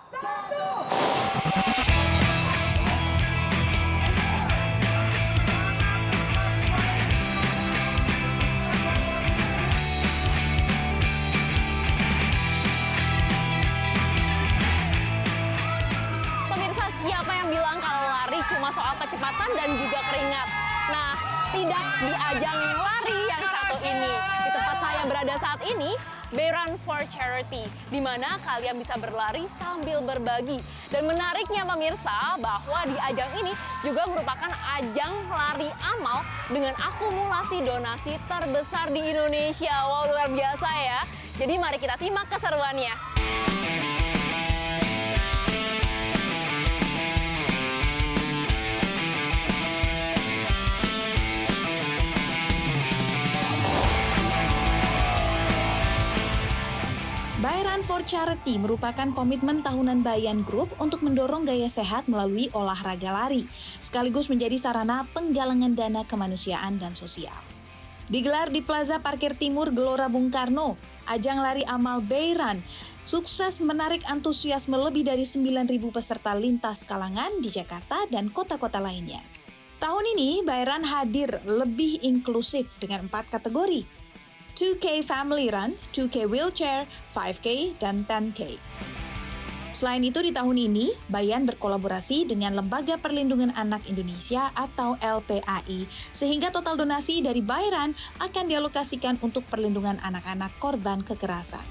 Pemirsa, siapa yang bilang kalau lari cuma soal kecepatan dan juga keringat? Nah, tidak di ajang lari yang satu ini. Di tempat saya berada saat ini, Bay Run for Charity, di mana kalian bisa berlari sambil berbagi. Dan menariknya pemirsa, bahwa di ajang ini juga merupakan ajang lari amal dengan akumulasi donasi terbesar di Indonesia. Wow, luar biasa ya. Jadi mari kita simak keseruannya. Bay Run for Charity merupakan komitmen tahunan Bayan Group untuk mendorong gaya sehat melalui olahraga lari, sekaligus menjadi sarana penggalangan dana kemanusiaan dan sosial. Digelar di Plaza Parkir Timur Gelora Bung Karno, ajang lari amal Bay Run sukses menarik antusiasme lebih dari 9.000 peserta lintas kalangan di Jakarta dan kota-kota lainnya. Tahun ini, Bay Run hadir lebih inklusif dengan 4 kategori: 2K Family Run, 2K Wheelchair, 5K, dan 10K. Selain itu, di tahun ini, Bayan berkolaborasi dengan Lembaga Perlindungan Anak Indonesia atau LPAI, sehingga total donasi dari Bay Run akan dialokasikan untuk perlindungan anak-anak korban kekerasan.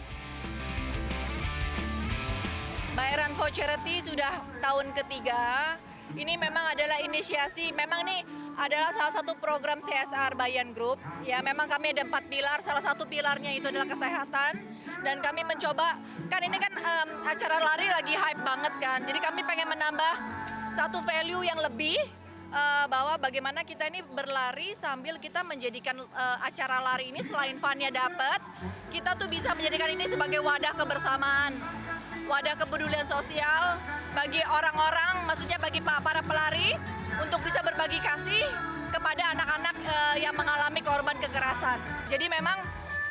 Bay Run for Charity sudah tahun ketiga. Ini memang adalah inisiasi, memang ini adalah salah satu program CSR Bayan Group. Ya, memang kami ada 4 pilar, salah satu pilarnya itu adalah kesehatan. Dan kami mencoba, kan ini kan acara lari lagi hype banget kan. Jadi kami pengen menambah satu value yang lebih, bahwa bagaimana kita ini berlari sambil kita menjadikan acara lari ini selain funnya dapat, kita tuh bisa menjadikan ini sebagai wadah kebersamaan, wadah kepedulian sosial bagi orang-orang, maksudnya bagi para pelari untuk bisa berbagi kasih kepada anak-anak yang mengalami korban kekerasan. Jadi memang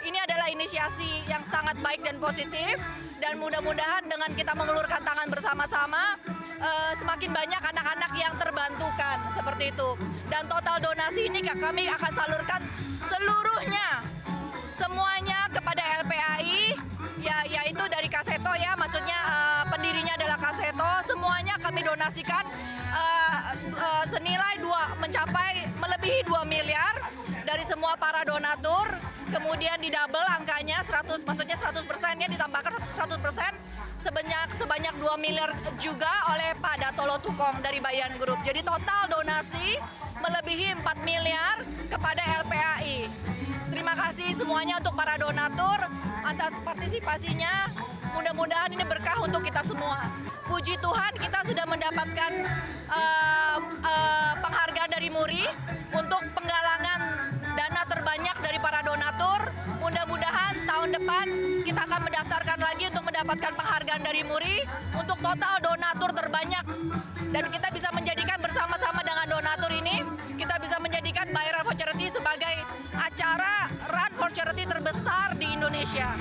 ini adalah inisiasi yang sangat baik dan positif, dan mudah-mudahan dengan kita mengulurkan tangan bersama-sama, semakin banyak anak-anak yang terbantukan seperti itu. Dan total donasi ini kami akan salurkan seluruhnya, semuanya kepada LPAI, yaitu dari Kaseto ya, maksudnya pendirinya adalah Kaseto. Semuanya kami donasikan senilai mencapai melebihi 2 miliar dari semua para donatur. Kemudian didouble angkanya 100, maksudnya 100%-nya ditambahkan 100%, sebanyak 2 miliar juga oleh Pak Datolo Tukong dari Bayan Group. Jadi total donasi melebihi 4 miliar kepada LPAI. Terima kasih semuanya untuk para donatur atas partisipasinya. Mudah-mudahan ini berkah untuk kita semua. Puji Tuhan, kita sudah mendapatkan penghargaan dari MURI untuk penggalangan dana terbanyak dari para donatur. Mudah-mudahan tahun depan kita akan mendaftarkan lagi untuk mendapatkan penghargaan dari MURI untuk total donatur terbanyak. Dan kita bisa menjadikan bersama-sama dengan donatur ini, kita bisa menjadikan Bay Run for Charity sebagai acara Run for Charity terbesar di Indonesia.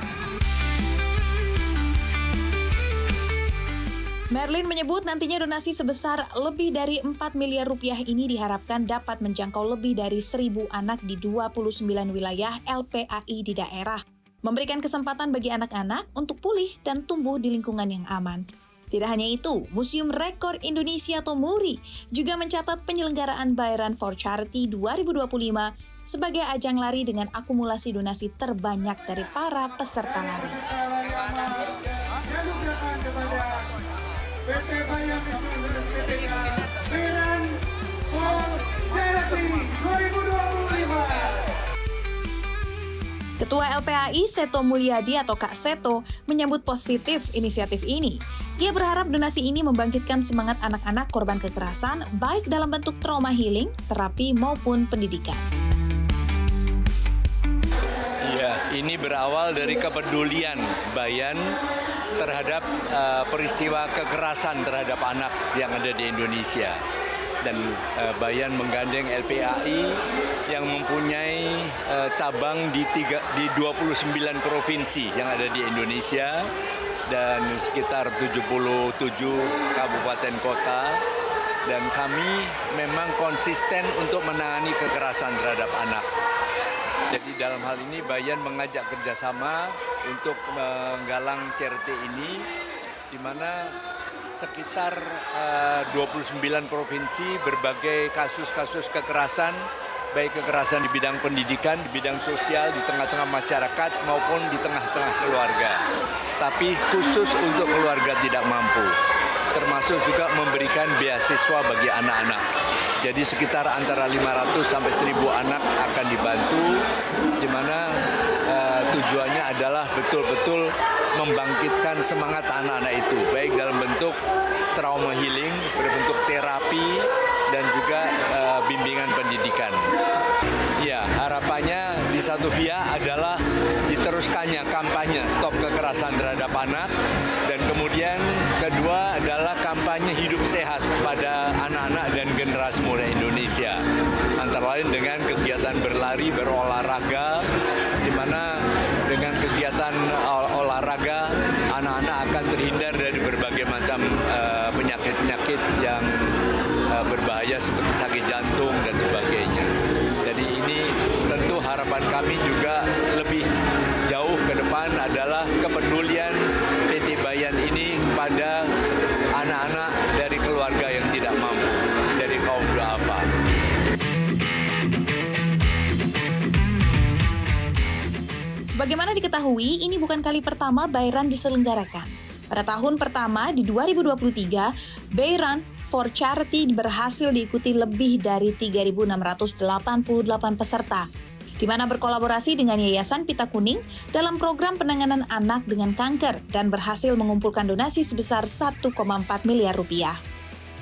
Merlin menyebut nantinya donasi sebesar lebih dari 4 miliar rupiah ini diharapkan dapat menjangkau lebih dari 1.000 anak di 29 wilayah LPAI di daerah, memberikan kesempatan bagi anak-anak untuk pulih dan tumbuh di lingkungan yang aman. Tidak hanya itu, Museum Rekor Indonesia atau MURI juga mencatat penyelenggaraan Bay Run for Charity 2025 sebagai ajang lari dengan akumulasi donasi terbanyak dari para peserta lari. PT Bayan Bay Run for Charity 2025. Ketua LPAI Seto Mulyadi atau Kak Seto menyambut positif inisiatif ini. Ia berharap donasi ini membangkitkan semangat anak-anak korban kekerasan baik dalam bentuk trauma healing, terapi maupun pendidikan. Iya, ini berawal dari kepedulian Bayan terhadap peristiwa kekerasan terhadap anak yang ada di Indonesia. Dan Bayan menggandeng LPAI yang mempunyai cabang di 29 provinsi yang ada di Indonesia, dan sekitar 77 kabupaten kota. Dan kami memang konsisten untuk menangani kekerasan terhadap anak. Jadi dalam hal ini Bayan mengajak kerjasama untuk menggalang charity ini, di mana sekitar 29 provinsi berbagai kasus-kasus kekerasan, baik kekerasan di bidang pendidikan, di bidang sosial, di tengah-tengah masyarakat maupun di tengah-tengah keluarga. Tapi khusus untuk keluarga tidak mampu, termasuk juga memberikan beasiswa bagi anak-anak. Jadi sekitar antara 500 sampai 1.000 anak akan dibantu, di mana tujuannya adalah betul-betul membangkitkan semangat anak-anak itu, baik dalam bentuk trauma healing, berbentuk terapi, dan juga bimbingan pendidikan. Ya, harapannya di satu via adalah diteruskannya kampanye stop kekerasan terhadap anak, dan kemudian kedua adalah kampanye hidup sehat pada anak-anak dan generasi muda Indonesia. Antara lain dengan kegiatan berlari, berolahraga, di mana dengan kegiatan olahraga anak-anak akan terhindar dari berbagai macam penyakit-penyakit yang berbahaya seperti sakit jantung dan sebagainya. Jadi ini tentu harapan kami juga lebih jauh ke depan adalah kepedulian PT Bayan ini pada anak-anak dari keluarga yang tidak mampu, dari kaum duafa. Sebagaimana diketahui, ini bukan kali pertama Bayrun diselenggarakan. Pada tahun pertama di 2023, Bayrun for Charity berhasil diikuti lebih dari 3.688 peserta, di mana berkolaborasi dengan Yayasan Pita Kuning dalam program penanganan anak dengan kanker dan berhasil mengumpulkan donasi sebesar 1,4 miliar rupiah.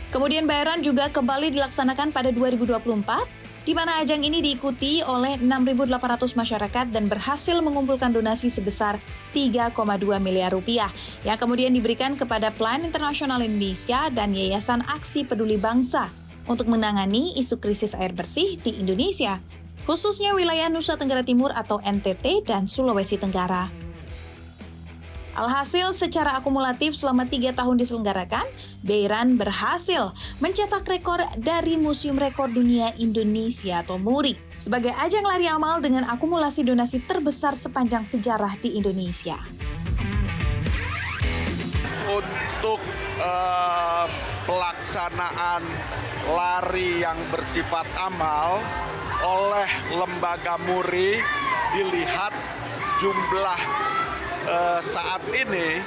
Kemudian Bayrun juga kembali dilaksanakan pada 2024, di mana ajang ini diikuti oleh 6.800 masyarakat dan berhasil mengumpulkan donasi sebesar 3,2 miliar rupiah yang kemudian diberikan kepada Plan Internasional Indonesia dan Yayasan Aksi Peduli Bangsa untuk menangani isu krisis air bersih di Indonesia, khususnya wilayah Nusa Tenggara Timur atau NTT dan Sulawesi Tenggara. Alhasil, secara akumulatif selama 3 tahun diselenggarakan, Bayrun berhasil mencetak rekor dari Museum Rekor Dunia Indonesia atau MURI sebagai ajang lari amal dengan akumulasi donasi terbesar sepanjang sejarah di Indonesia. Untuk pelaksanaan lari yang bersifat amal oleh lembaga MURI, dilihat jumlah saat ini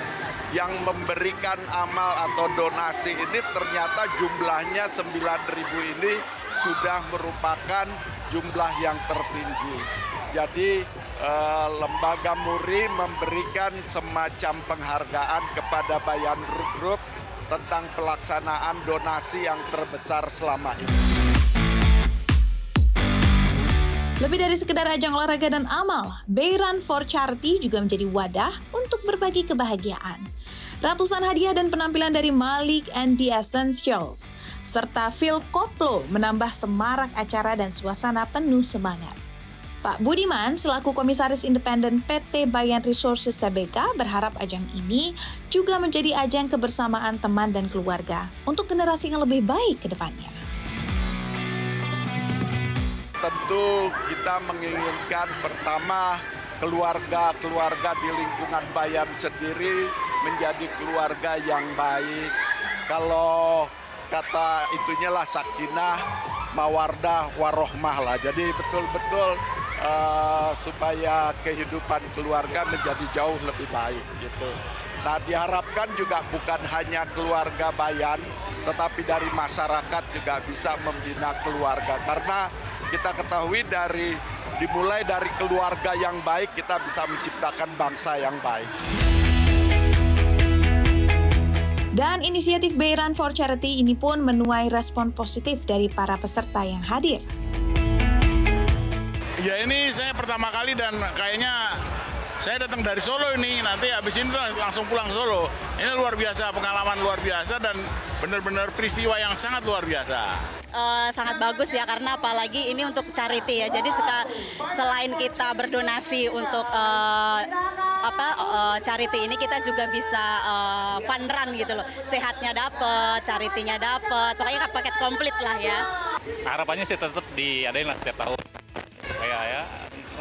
yang memberikan amal atau donasi ini ternyata jumlahnya 9.000 ini sudah merupakan jumlah yang tertinggi. Jadi lembaga MURI memberikan semacam penghargaan kepada Bayan Group tentang pelaksanaan donasi yang terbesar selama ini. Lebih dari sekedar ajang olahraga dan amal, Bayrun for Charity juga menjadi wadah untuk berbagi kebahagiaan. Ratusan hadiah dan penampilan dari Malik and the Essentials, serta Phil Koplo menambah semarak acara dan suasana penuh semangat. Pak Budiman, selaku Komisaris Independen PT Bayan Resources Tbk, berharap ajang ini juga menjadi ajang kebersamaan teman dan keluarga untuk generasi yang lebih baik ke depannya. Tentu kita menginginkan pertama keluarga-keluarga di lingkungan Bayan sendiri menjadi keluarga yang baik. Kalau kata itunya lah sakinah, mawardah, warohmah lah. Jadi betul-betul supaya kehidupan keluarga menjadi jauh lebih baik gitu. Nah, diharapkan juga bukan hanya keluarga Bayan, tetapi dari masyarakat juga bisa membina keluarga. Karena kita ketahui dimulai dari keluarga yang baik, kita bisa menciptakan bangsa yang baik. Dan inisiatif Bayrun for Charity ini pun menuai respon positif dari para peserta yang hadir. Ya, ini saya pertama kali dan kayaknya saya datang dari Solo ini, nanti habis ini langsung pulang Solo. Ini luar biasa, pengalaman luar biasa dan benar-benar peristiwa yang sangat luar biasa. Sangat bagus ya, karena apalagi ini untuk charity ya. Jadi selain kita berdonasi untuk charity ini, kita juga bisa fun run gitu loh. Sehatnya dapet, charity-nya dapet, pokoknya paket komplit lah ya. Harapannya sih tetap diadain lah setiap tahun supaya ya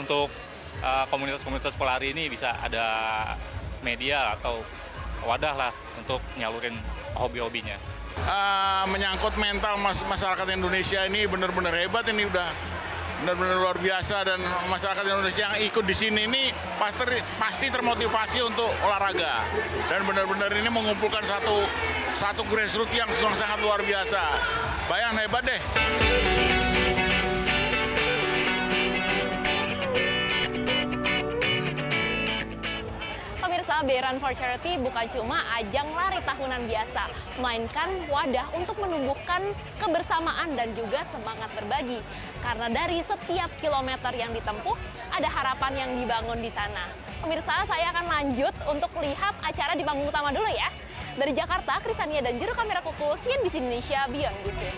untuk komunitas-komunitas pelari ini bisa ada media atau wadah lah untuk nyalurin hobi-hobinya. Menyangkut mental masyarakat Indonesia ini benar-benar hebat, ini udah benar-benar luar biasa, dan masyarakat Indonesia yang ikut di sini ini pasti termotivasi untuk olahraga, dan benar-benar ini mengumpulkan satu grassroots yang sangat luar biasa. Bayang hebat deh. Pemirsa, Bay Run for Charity bukan cuma ajang lari tahunan biasa, melainkan wadah untuk menumbuhkan kebersamaan dan juga semangat berbagi. Karena dari setiap kilometer yang ditempuh, ada harapan yang dibangun di sana. Pemirsa, saya akan lanjut untuk lihat acara di panggung utama dulu ya. Dari Jakarta, Krisania dan juru kamera Kuku, CNBC Indonesia Beyond Business.